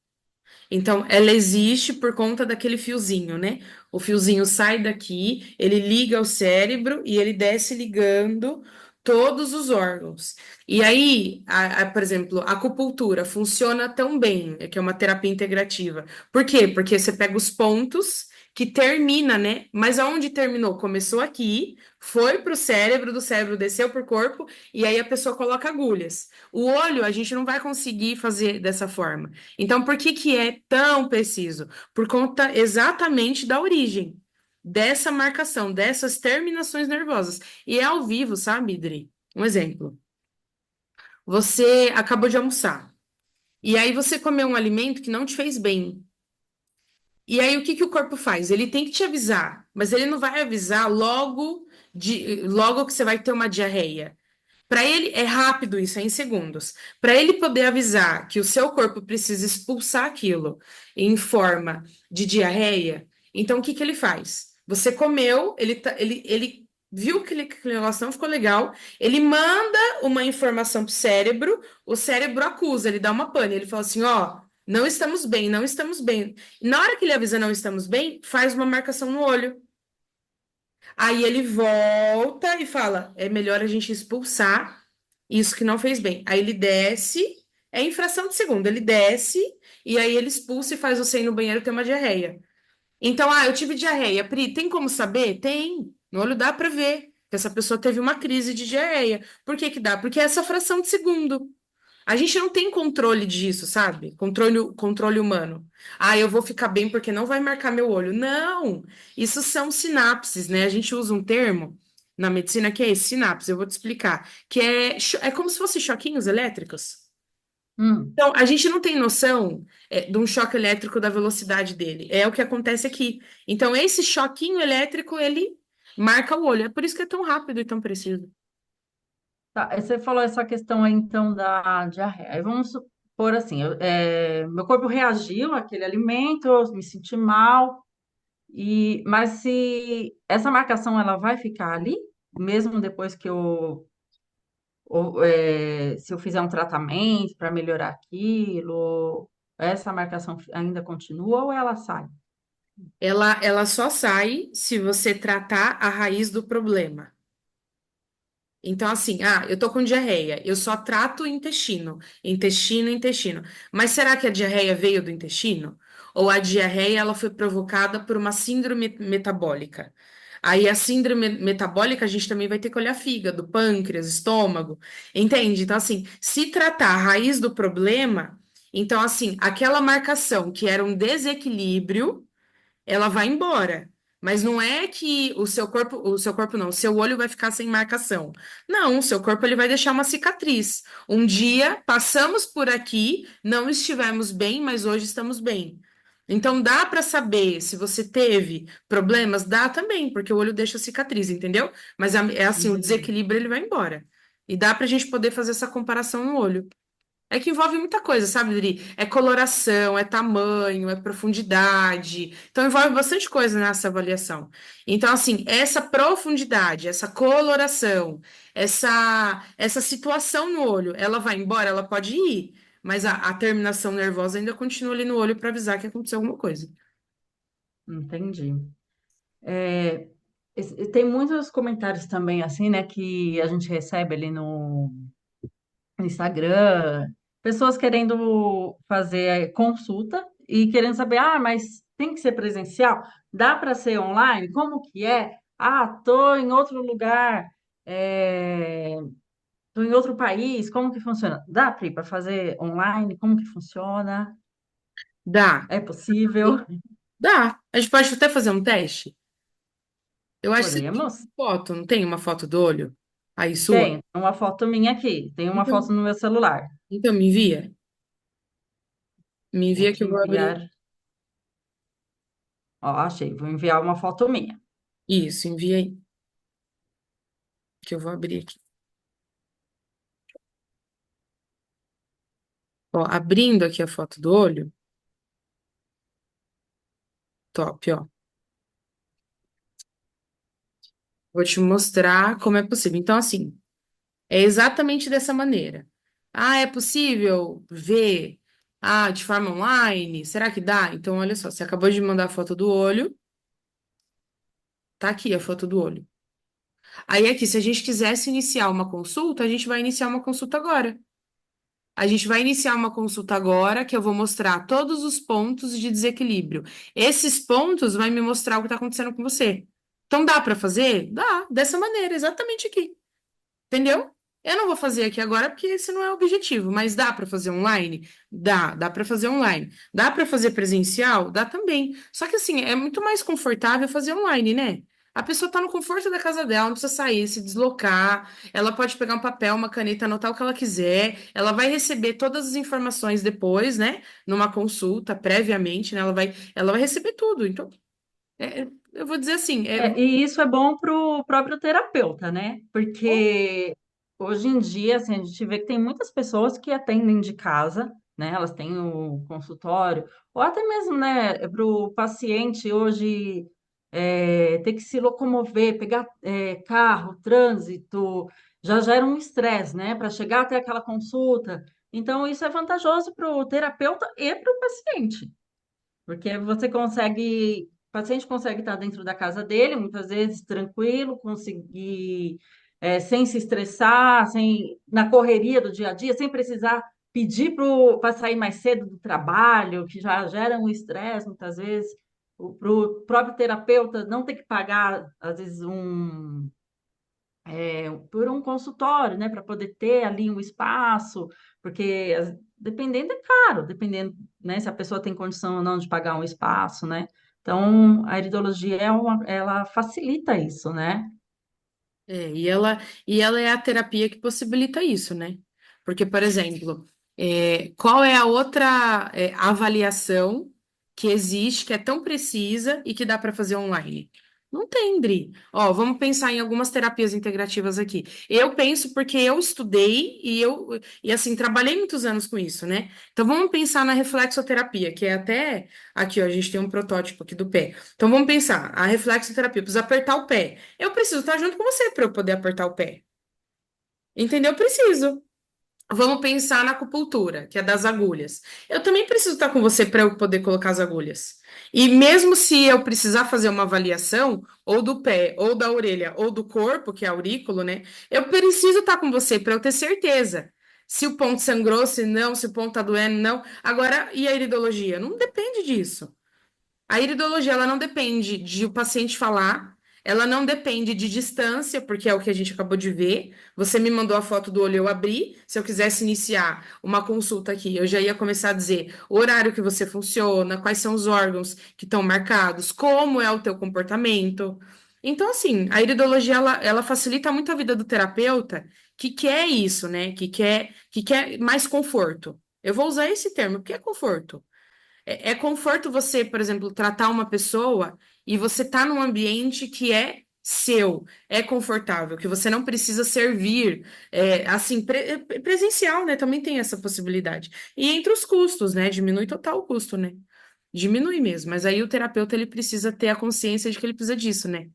Então, ela existe por conta daquele fiozinho, né? O fiozinho sai daqui, ele liga ao cérebro e ele desce ligando todos os órgãos. E aí, por exemplo, a acupuntura funciona tão bem, que é uma terapia integrativa. Por quê? Porque você pega os pontos que termina, né? Mas aonde terminou? Começou aqui, foi para o cérebro, do cérebro desceu para o corpo, e aí a pessoa coloca agulhas. O olho a gente não vai conseguir fazer dessa forma. Então, por que que é tão preciso? Por conta exatamente da origem dessa marcação, dessas terminações nervosas. E é ao vivo, sabe, Idri? Um exemplo. Você acabou de almoçar. E aí você comeu um alimento que não te fez bem. E aí o que que o corpo faz? Ele tem que te avisar, mas ele não vai avisar logo que você vai ter uma diarreia. Para ele, é rápido isso, é em segundos. Para ele poder avisar que o seu corpo precisa expulsar aquilo em forma de diarreia, então o que que ele faz? Você comeu, ele viu que aquele negócio não ficou legal, ele manda uma informação pro cérebro, o cérebro acusa, ele dá uma pane, ele fala assim: ó, não estamos bem, não estamos bem. Na hora que ele avisa não estamos bem, faz uma marcação no olho. Aí ele volta e fala: é melhor a gente expulsar isso que não fez bem. Aí ele desce, é em fração de segundo, ele desce e aí ele expulsa e faz você ir no banheiro ter uma diarreia. Então, eu tive diarreia. Pri, tem como saber? Tem. No olho dá pra ver que essa pessoa teve uma crise de diarreia. Por que que dá? Porque é essa fração de segundo. A gente não tem controle disso, sabe? Controle humano. Eu vou ficar bem porque não vai marcar meu olho. Não! Isso são sinapses, né? A gente usa um termo na medicina que é esse, sinapse. Eu vou te explicar. Que é como se fossem choquinhos elétricos. Hum. Então, a gente não tem noção, de um choque elétrico da velocidade dele. É o que acontece aqui. Então, esse choquinho elétrico, ele marca o olho. É por isso que é tão rápido e tão preciso. Tá, aí você falou essa questão aí, então, da diarreia. Aí vamos supor assim, meu corpo reagiu àquele alimento, eu me senti mal, mas se essa marcação ela vai ficar ali, mesmo depois que se eu fizer um tratamento para melhorar aquilo, essa marcação ainda continua ou ela sai? Ela só sai se você tratar a raiz do problema. Então, assim, eu tô com diarreia, eu só trato o intestino, intestino, intestino. Mas será que a diarreia veio do intestino? Ou a diarreia ela foi provocada por uma síndrome metabólica? Aí a síndrome metabólica a gente também vai ter que olhar fígado, pâncreas, estômago, entende? Então, assim, se tratar a raiz do problema, então, assim, aquela marcação que era um desequilíbrio ela vai embora. Mas não é que o seu corpo não, o seu olho vai ficar sem marcação. Não, o seu corpo ele vai deixar uma cicatriz. Um dia passamos por aqui, não estivemos bem, mas hoje estamos bem. Então dá para saber se você teve problemas, dá também, porque o olho deixa cicatriz, entendeu? Mas é assim, o Entendi. desequilíbrio ele vai embora. E dá para a gente poder fazer essa comparação no olho. É que envolve muita coisa, sabe, Dri? É coloração, é tamanho, é profundidade. Então, envolve bastante coisa nessa avaliação. Então, assim, essa profundidade, essa coloração, essa situação no olho, ela vai embora, ela pode ir, mas a terminação nervosa ainda continua ali no olho para avisar que aconteceu alguma coisa. Entendi. Tem muitos comentários também, assim, né, que a gente recebe ali no Instagram, pessoas querendo fazer consulta e querendo saber, mas tem que ser presencial? Dá para ser online? Como que é? Tô em outro lugar, é, tô em outro país, como que funciona? Dá, Pri, para fazer online? Como que funciona? Dá. É possível? Dá. A gente pode até fazer um teste. Eu acho que você tem Podemos? uma foto, não tem uma foto do olho? Aí sua? Tem uma foto minha aqui, tem uma Então, foto no meu celular. então me envia. Me Vou envia que te eu vou abrir. enviar. Ó, achei, vou enviar uma foto minha. Isso, envia aí, que eu vou abrir aqui. Ó, abrindo aqui a foto do olho, top, ó. Vou te mostrar como é possível. Então, assim, é exatamente dessa maneira. É possível ver. Ah, de forma online? Será que dá? Então, olha só, você acabou de mandar a foto do olho, tá aqui a foto do olho. Aí aqui, se a gente quisesse iniciar uma consulta, a gente vai iniciar uma consulta agora. A gente vai iniciar uma consulta agora, que eu vou mostrar todos os pontos de desequilíbrio. Esses pontos vai me mostrar o que está acontecendo com você. Então, dá para fazer? Dá, dessa maneira, exatamente aqui. Entendeu? Eu não vou fazer aqui agora porque esse não é o objetivo, mas dá para fazer online? Dá para fazer online. Dá para fazer presencial? Dá também. Só que assim, é muito mais confortável fazer online, né? A pessoa está no conforto da casa dela, não precisa sair, se deslocar. Ela pode pegar um papel, uma caneta, anotar o que ela quiser. Ela vai receber todas as informações depois, né? Numa consulta, previamente, né? Ela vai receber tudo. Então, eu vou dizer assim, E isso é bom para o próprio terapeuta, né? Porque hoje em dia, assim, a gente vê que tem muitas pessoas que atendem de casa, né? Elas têm o consultório, ou até mesmo, né, para o paciente hoje ter que se locomover, pegar carro, trânsito, já gera um estresse, né? Para chegar até aquela consulta. Então, isso é vantajoso para o terapeuta e para o paciente. Porque você consegue, o paciente consegue estar dentro da casa dele, muitas vezes tranquilo, conseguir, sem se estressar, sem, na correria do dia a dia, sem precisar pedir para sair mais cedo do trabalho, que já gera um estresse muitas vezes, para o próprio terapeuta não ter que pagar, às vezes, por um consultório, né, para poder ter ali um espaço, porque dependendo é caro, dependendo, né, se a pessoa tem condição ou não de pagar um espaço, né? Então, a iridologia ela facilita isso, né? e ela é a terapia que possibilita isso, né? Porque, por exemplo, qual é a outra avaliação que existe, que é tão precisa e que dá para fazer online? Não tem, Dri. Ó, vamos pensar em algumas terapias integrativas aqui. Eu penso porque eu estudei e assim trabalhei muitos anos com isso, né? Então vamos pensar na reflexoterapia, que é até aqui, ó, a gente tem um protótipo aqui do pé. Então vamos pensar, a reflexoterapia, precisa apertar o pé. Eu preciso estar junto com você para eu poder apertar o pé. Entendeu? Preciso. Vamos pensar na acupuntura, que é das agulhas. Eu também preciso estar com você para eu poder colocar as agulhas. E mesmo se eu precisar fazer uma avaliação, ou do pé, ou da orelha, ou do corpo, que é aurículo, né? Eu preciso estar com você para eu ter certeza. Se o ponto sangrou, se não, se o ponto tá doendo, não. Agora, e a iridologia? Não depende disso. A iridologia, ela não depende de o paciente falar, ela não depende de distância, porque é o que a gente acabou de ver. Você me mandou a foto do olho, eu abri. Se eu quisesse iniciar uma consulta aqui, eu já ia começar a dizer o horário que você funciona, quais são os órgãos que estão marcados, como é o teu comportamento. Então, assim, a iridologia, ela facilita muito a vida do terapeuta que quer isso, né? Que quer mais conforto. Eu vou usar esse termo, porque é conforto. É conforto você, por exemplo, tratar uma pessoa e você tá num ambiente que é seu, é confortável, que você não precisa servir, assim, presencial, né? Também tem essa possibilidade. E entre os custos, né? Diminui total o custo, né? Diminui mesmo, mas aí o terapeuta ele precisa ter a consciência de que ele precisa disso, né?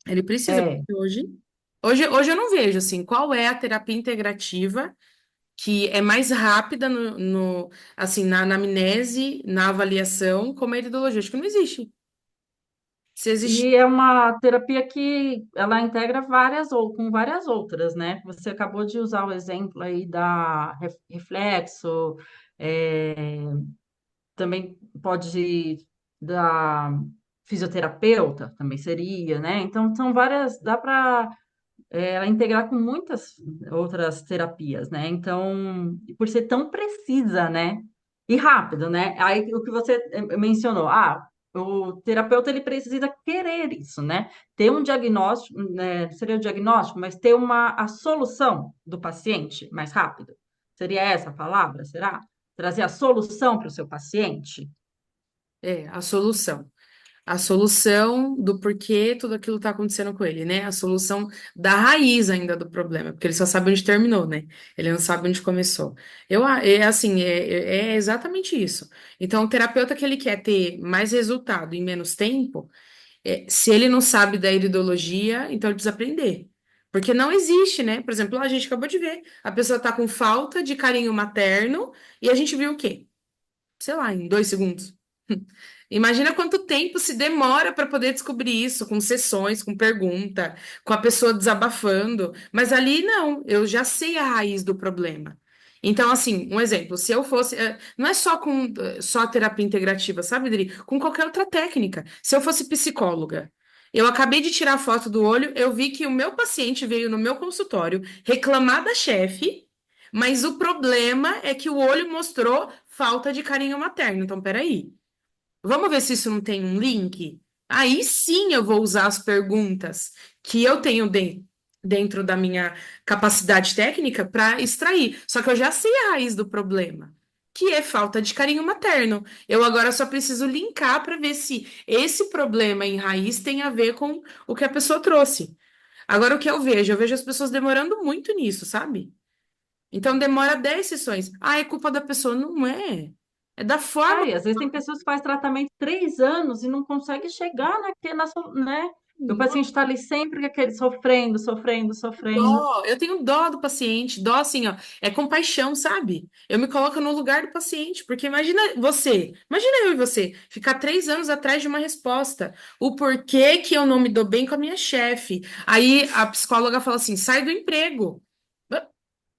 Ele precisa, É. porque hoje eu não vejo assim, qual é a terapia integrativa que é mais rápida assim, na anamnese, na avaliação, como a iridologia. Acho que não existe. Se existe. E é uma terapia que ela integra várias ou com várias outras, né? Você acabou de usar o exemplo aí da reflexo, é, também pode da fisioterapeuta, também seria, né? Então são várias, dá para ela integrar com muitas outras terapias, né? Então, por ser tão precisa, né? E rápido, né? Aí o que você mencionou, o terapeuta ele precisa querer isso, né? Ter um diagnóstico, né? Seria o diagnóstico, mas ter a solução do paciente mais rápido. Seria essa a palavra, será? Trazer a solução para o seu paciente? A solução. A solução do porquê tudo aquilo está acontecendo com ele, né? A solução da raiz ainda do problema, porque ele só sabe onde terminou, né? Ele não sabe onde começou. É assim, é exatamente isso. Então, o terapeuta que ele quer ter mais resultado em menos tempo, se ele não sabe da iridologia, então ele precisa aprender. Porque não existe, né? Por exemplo, a gente acabou de ver, a pessoa tá com falta de carinho materno e a gente viu o quê? Sei lá, em 2 segundos. Imagina quanto tempo se demora para poder descobrir isso, com sessões, com pergunta, com a pessoa desabafando. Mas ali não, eu já sei a raiz do problema. Então, assim, um exemplo, se eu fosse, não é só com só terapia integrativa, sabe, Dri? Com qualquer outra técnica. Se eu fosse psicóloga, eu acabei de tirar a foto do olho, eu vi que o meu paciente veio no meu consultório reclamar da chefe, mas o problema é que o olho mostrou falta de carinho materno. Então, peraí. Vamos ver se isso não tem um link? Aí sim eu vou usar as perguntas que eu tenho dentro da minha capacidade técnica para extrair. Só que eu já sei a raiz do problema, que é falta de carinho materno. Eu agora só preciso linkar para ver se esse problema em raiz tem a ver com o que a pessoa trouxe. Agora, o que eu vejo as pessoas demorando muito nisso, sabe? Então demora 10 sessões. Ah, é culpa da pessoa. Não é. É da forma. Ai, às vezes tem pessoas que fazem tratamento 3 anos e não conseguem chegar né? E o paciente está ali sempre com aquele sofrendo, sofrendo, sofrendo. Dó, eu tenho dó do paciente, dó assim, ó, é compaixão, sabe? Eu me coloco no lugar do paciente, porque imagina eu e você, ficar 3 anos atrás de uma resposta, o porquê que eu não me dou bem com a minha chefe. Aí a psicóloga fala assim, sai do emprego.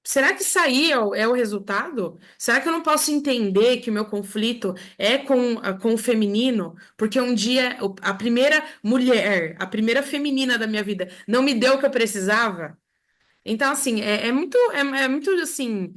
Será que sair é o resultado? Será que eu não posso entender que o meu conflito é com o feminino? Porque um dia a primeira mulher, a primeira feminina da minha vida não me deu o que eu precisava? Então, assim, é muito assim,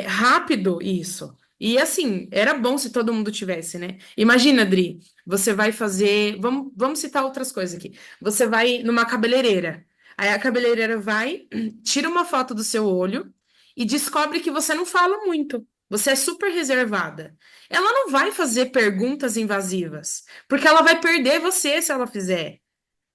rápido isso. E assim, era bom se todo mundo tivesse, né? Imagina, Adri, você vai fazer. Vamos citar outras coisas aqui. Você vai numa cabeleireira. Aí a cabeleireira vai, tira uma foto do seu olho e descobre que você não fala muito. Você é super reservada. Ela não vai fazer perguntas invasivas, porque ela vai perder você se ela fizer.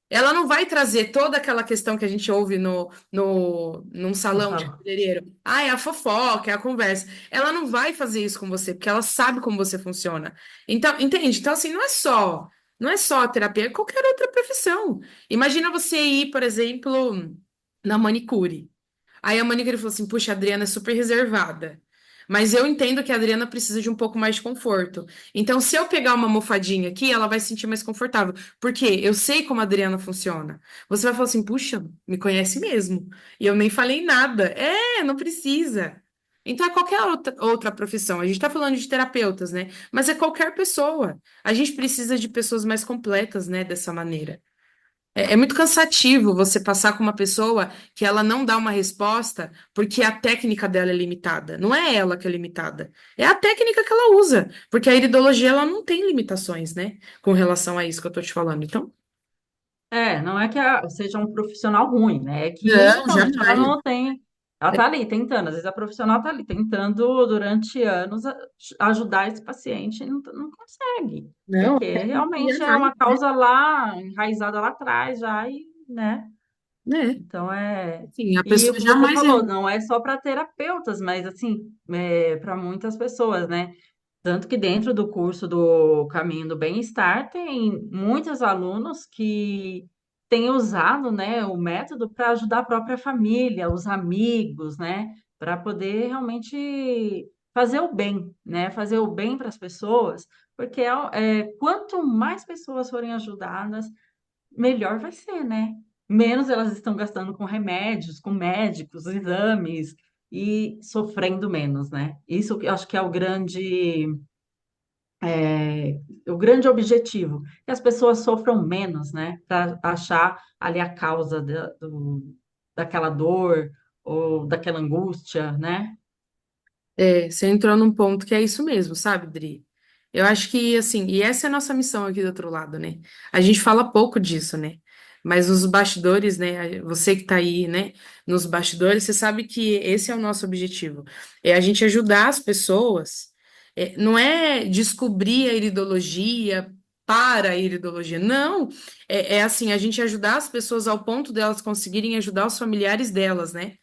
Ela não vai trazer toda aquela questão que a gente ouve num Não salão de fala. cabeleireiro. Ah, é a fofoca, é a conversa. Ela não vai fazer isso com você, porque ela sabe como você funciona. Então, entende? Então, assim, não é só a terapia, é qualquer outra profissão. Imagina você ir, por exemplo, na manicure. Aí a manicure falou assim: puxa, a Adriana é super reservada. Mas eu entendo que a Adriana precisa de um pouco mais de conforto. Então, se eu pegar uma almofadinha aqui, ela vai se sentir mais confortável. Porque eu sei como a Adriana funciona. Você vai falar assim: puxa, me conhece mesmo. E eu nem falei nada. Não precisa. Então, é qualquer outra profissão. A gente está falando de terapeutas, né? Mas é qualquer pessoa. A gente precisa de pessoas mais completas, né? Dessa maneira. É muito cansativo você passar com uma pessoa que ela não dá uma resposta porque a técnica dela é limitada. Não é ela que é limitada, é a técnica que ela usa, porque a iridologia ela não tem limitações, né, com relação a isso que eu tô te falando. Então, Não é que seja um profissional ruim, né? É que não, realmente ela jamais. não tem. Ela está ali tentando, às vezes a profissional está ali tentando durante anos ajudar esse paciente e não consegue, Não, porque até não realmente queria é mais, uma causa lá, enraizada lá atrás já, e, né? né? Então é. Assim, a E o pessoa que você jamais falou, errou. não é só para terapeutas, mas assim, para muitas pessoas, né? Tanto que dentro do curso do Caminho do Bem-Estar tem muitos alunos que têm usado, né, o método para ajudar a própria família, os amigos, né, para poder realmente fazer o bem, né, fazer o bem para as pessoas, porque quanto mais pessoas forem ajudadas, melhor vai ser, né? Menos elas estão gastando com remédios, com médicos, exames e sofrendo menos, né? Isso que eu acho que é o grande objetivo, que as pessoas sofram menos, né? Para achar ali a causa daquela dor ou daquela angústia, né? Você entrou num ponto que é isso mesmo, sabe, Dri? Eu acho que, assim, e essa é a nossa missão aqui do outro lado, né? A gente fala pouco disso, né? Mas nos bastidores, né? Você que tá aí, né? Nos bastidores, você sabe que esse é o nosso objetivo. É a gente ajudar as pessoas, não é descobrir a iridologia para a iridologia, não. É assim, a gente ajudar as pessoas ao ponto delas conseguirem ajudar os familiares delas, né?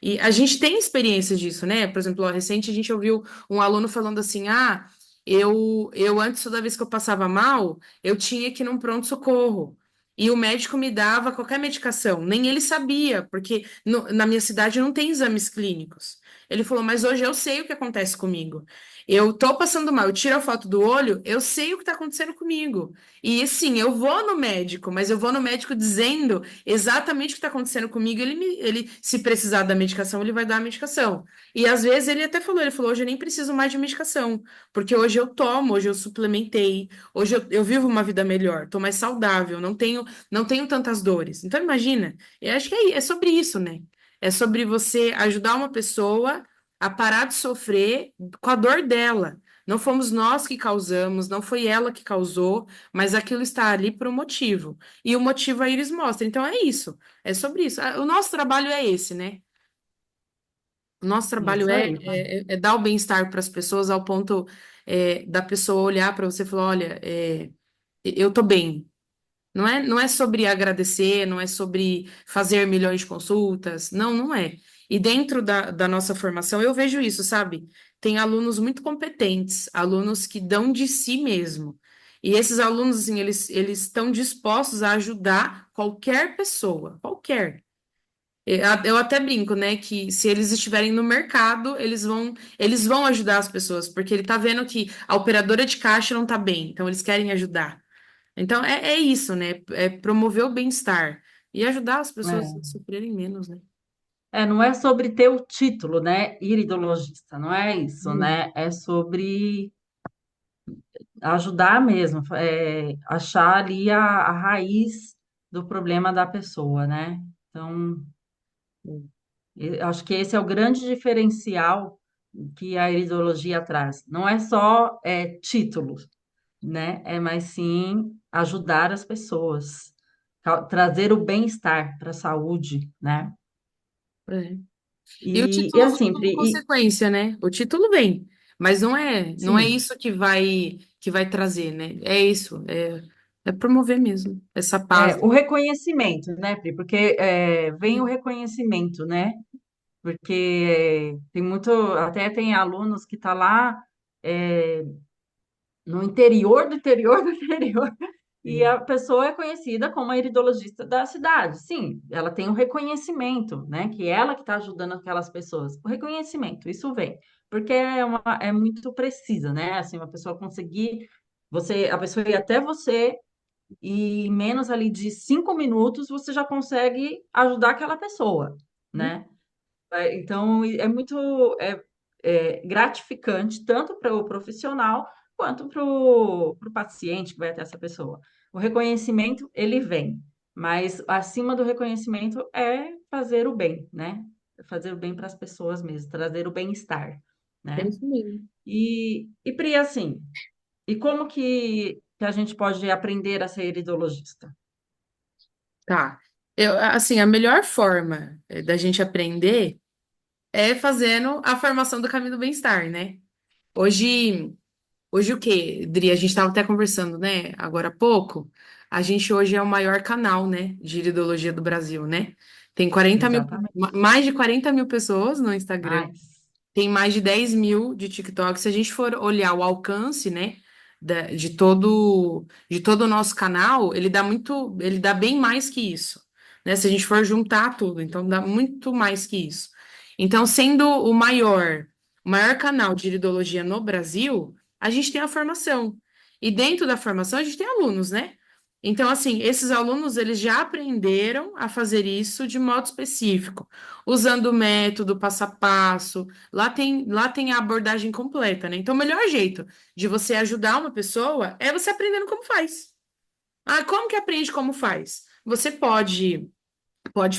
E a gente tem experiências disso, né? Por exemplo, ó, recente a gente ouviu um aluno falando assim: ah, eu antes, toda vez que eu passava mal, eu tinha que ir num pronto-socorro. E o médico me dava qualquer medicação, nem ele sabia, porque na minha cidade não tem exames clínicos. Ele falou, mas hoje eu sei o que acontece comigo. Eu tô passando mal, eu tiro a foto do olho, eu sei o que tá acontecendo comigo. E sim, eu vou no médico, mas eu vou no médico dizendo exatamente o que tá acontecendo comigo. Ele, se precisar da medicação, ele vai dar a medicação. E às vezes ele até falou, ele falou, hoje eu nem preciso mais de medicação, porque hoje eu tomo, hoje eu suplementei, hoje eu vivo uma vida melhor, tô mais saudável, não tenho tantas dores. Então, imagina, eu acho que é sobre isso, né? É sobre você ajudar uma pessoa a parar de sofrer com a dor dela. Não fomos nós que causamos, não foi ela que causou, mas aquilo está ali por um motivo. E o motivo a Iris mostra. Então, é isso. É sobre isso. O nosso trabalho é esse, né? O nosso trabalho Isso é, aí. é, é dar o bem-estar para as pessoas ao ponto da pessoa olhar para você e falar: olha, eu tô bem. Não é sobre agradecer, não é sobre fazer milhões de consultas. Não, não é. E dentro da nossa formação, eu vejo isso, sabe? Tem alunos muito competentes, alunos que dão de si mesmo. E esses alunos, assim, eles estão dispostos a ajudar qualquer pessoa, qualquer. Eu até brinco, né, que se eles estiverem no mercado, eles vão ajudar as pessoas, porque ele tá vendo que a operadora de caixa não tá bem, então eles querem ajudar. Então é isso, né? É promover o bem-estar e ajudar as pessoas a É. sofrerem menos, né? Não é sobre ter o título, né? Iridologista, não é isso, Hum, né? É sobre ajudar mesmo, achar ali a raiz do problema da pessoa, né? Então, hum. eu acho que esse é o grande diferencial que a iridologia traz. Não é só títulos, né? É mais sim ajudar as pessoas, trazer o bem-estar para a saúde, né? É. E o E título vem assim, como consequência, né? O título vem, mas não é sim. isso que vai trazer, né? É isso, é promover mesmo essa paz. O reconhecimento, né, Pri? Porque vem o reconhecimento, né? Porque tem muito, até tem alunos que tá lá é, no interior do interior do interior, e a pessoa é conhecida como a iridologista da cidade. Sim, ela tem o reconhecimento, né? Que ela que está ajudando aquelas pessoas. O reconhecimento, isso vem, porque é muito precisa, né? Assim, uma pessoa conseguir, a pessoa ir até você e em menos ali de 5 minutos você já consegue ajudar aquela pessoa, Uhum. né? Então é muito gratificante tanto para o profissional quanto para o paciente que vai até essa pessoa. O reconhecimento ele vem, mas acima do reconhecimento é fazer o bem, né? Fazer o bem para as pessoas mesmo, trazer o bem-estar, É né? isso mesmo. E Pri, assim, e como que a gente pode aprender a ser iridologista? Tá. Assim, a melhor forma da gente aprender é fazendo a formação do caminho do bem-estar, né? Hoje. Hoje o quê, Dri? A gente estava até conversando, né? Agora há pouco. A gente hoje é o maior canal, né? De iridologia do Brasil, né? Tem 40 mil, Exatamente. mais de 40 mil pessoas no Instagram. Mais. Tem mais de 10 mil de TikTok. Se a gente for olhar o alcance, né? De todo o nosso canal, ele dá bem mais que isso, né? Se a gente for juntar tudo, então dá muito mais que isso. Então, sendo o maior canal de iridologia no Brasil, a gente tem a formação. E dentro da formação, a gente tem alunos, né? Então, assim, esses alunos, eles já aprenderam a fazer isso de modo específico, usando o método passo a passo. Lá tem a abordagem completa, né? Então, o melhor jeito de você ajudar uma pessoa é você aprendendo como faz. Ah, como que aprende como faz? Você pode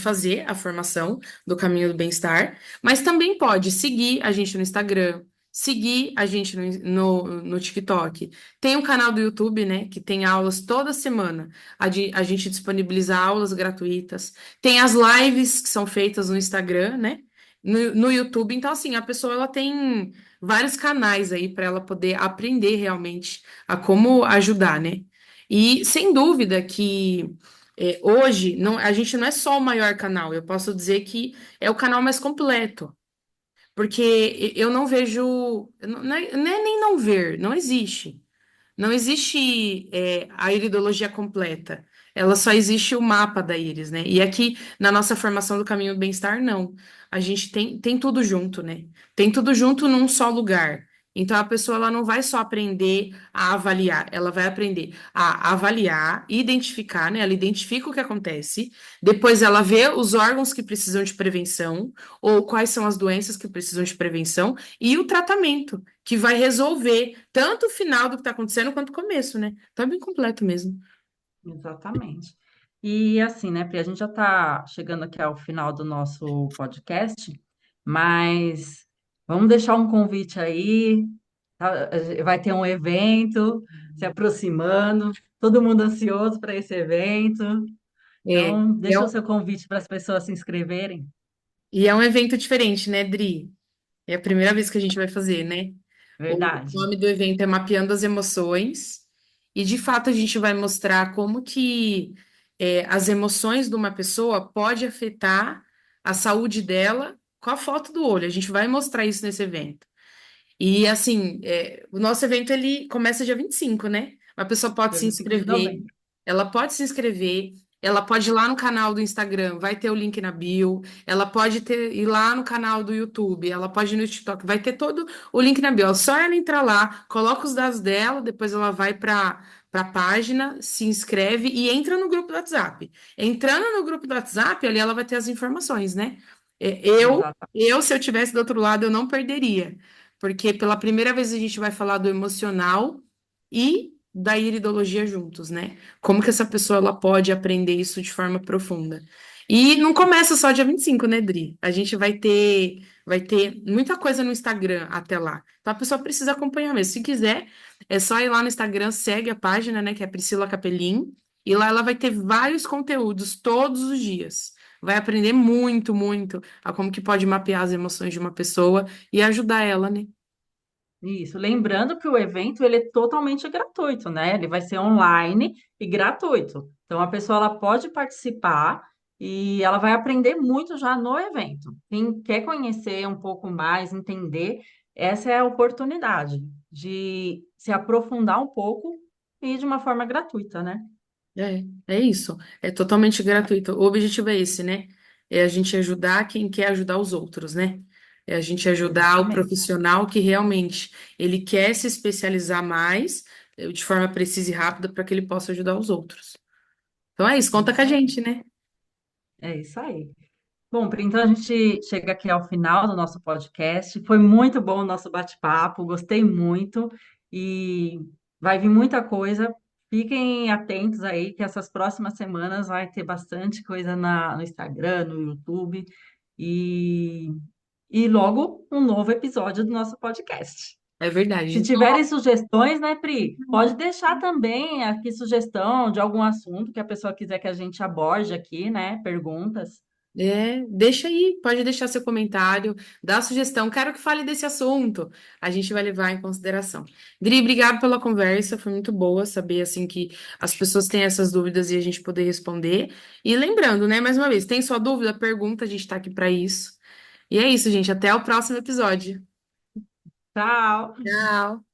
fazer a formação do caminho do bem-estar, mas também pode seguir a gente no Instagram, seguir a gente no TikTok. Tem um canal do YouTube, né, que tem aulas toda semana. A gente disponibiliza aulas gratuitas. Tem as lives que são feitas no Instagram, né, no YouTube. Então, assim, a pessoa ela tem vários canais aí para ela poder aprender realmente a como ajudar, né? E sem dúvida que hoje, a gente não é só o maior canal, eu posso dizer que é o canal mais completo, porque eu não vejo, não é nem não ver, não existe. Não existe a iridologia completa. Ela só existe o mapa da íris, né? E aqui na nossa formação do caminho do bem-estar, não. A gente tem tudo junto, né? Tem tudo junto num só lugar. Então a pessoa ela não vai só aprender a avaliar, ela vai aprender a avaliar, identificar, né? Ela identifica o que acontece, depois ela vê os órgãos que precisam de prevenção, ou quais são as doenças que precisam de prevenção, e o tratamento que vai resolver tanto o final do que está acontecendo quanto o começo, né? Tá bem completo mesmo. Exatamente. E assim, né, Pri, a gente já está chegando aqui ao final do nosso podcast, mas vamos deixar um convite aí, tá? Vai ter um evento se aproximando, todo mundo ansioso para esse evento. É, Então, e é, deixa o seu convite para as pessoas se inscreverem. e é um evento diferente, né, Dri? É a primeira vez que a gente vai fazer, né? O Verdade. nome do evento é Mapeando as Emoções, e de fato a gente vai mostrar como que as emoções de uma pessoa pode afetar a saúde dela com a foto do olho. A gente vai mostrar isso nesse evento. E assim, o nosso evento ele começa dia 25, né? A pessoa pode Dia se 25 de inscrever, novembro. ela pode se inscrever, ela pode ir lá no canal do Instagram, vai ter o link na bio, ela pode ir lá no canal do YouTube, ela pode ir no TikTok, vai ter todo o link na bio. É só ela entrar lá, coloca os dados dela, depois ela vai para a página, se inscreve e entra no grupo do WhatsApp. Entrando no grupo do WhatsApp, ali ela vai ter as informações, né? Se eu tivesse do outro lado, eu não perderia porque pela primeira vez a gente vai falar do emocional e da iridologia juntos, né? Como que essa pessoa ela pode aprender isso de forma profunda. E não começa só dia 25, né, Dri? A gente vai ter muita coisa no Instagram até lá. Então a pessoa precisa acompanhar mesmo. Se quiser, é só ir lá no Instagram, segue a página, né, que é Priscila Capelin, e lá ela vai ter vários conteúdos todos os dias. Vai aprender muito, muito a como que pode mapear as emoções de uma pessoa e ajudar ela, né? Isso, lembrando que o evento ele é totalmente gratuito, né? Ele vai ser online e gratuito. Então a pessoa ela pode participar e ela vai aprender muito já no evento. Quem quer conhecer um pouco mais, entender, essa é a oportunidade de se aprofundar um pouco e de uma forma gratuita, né? É isso. É totalmente gratuito. O objetivo é esse, né? É a gente ajudar quem quer ajudar os outros, né? É a gente ajudar o Exatamente. profissional que realmente ele quer se especializar mais, de forma precisa e rápida, para que ele possa ajudar os outros. Então é isso, conta com a Isso aí. gente, né? É isso aí. Bom, Pri, então a gente chega aqui ao final do nosso podcast. Foi muito bom o nosso bate-papo, gostei muito e vai vir muita coisa. Fiquem atentos aí que essas próximas semanas vai ter bastante coisa no Instagram, no YouTube e, e logo um novo episódio do nosso podcast. É verdade. Se tiverem sugestões, né, Pri, pode deixar também aqui sugestão de algum assunto que a pessoa quiser que a gente aborde aqui, né? Perguntas. Deixa aí, pode deixar seu comentário, dá sugestão, quero que fale desse assunto. A gente vai levar em consideração. Dri, obrigado pela conversa, foi muito boa saber assim que as pessoas têm essas dúvidas e a gente poder responder. E lembrando, né, mais uma vez, tem sua dúvida, pergunta, a gente tá aqui para isso. E é isso, gente, até o próximo episódio. Tchau! Tchau.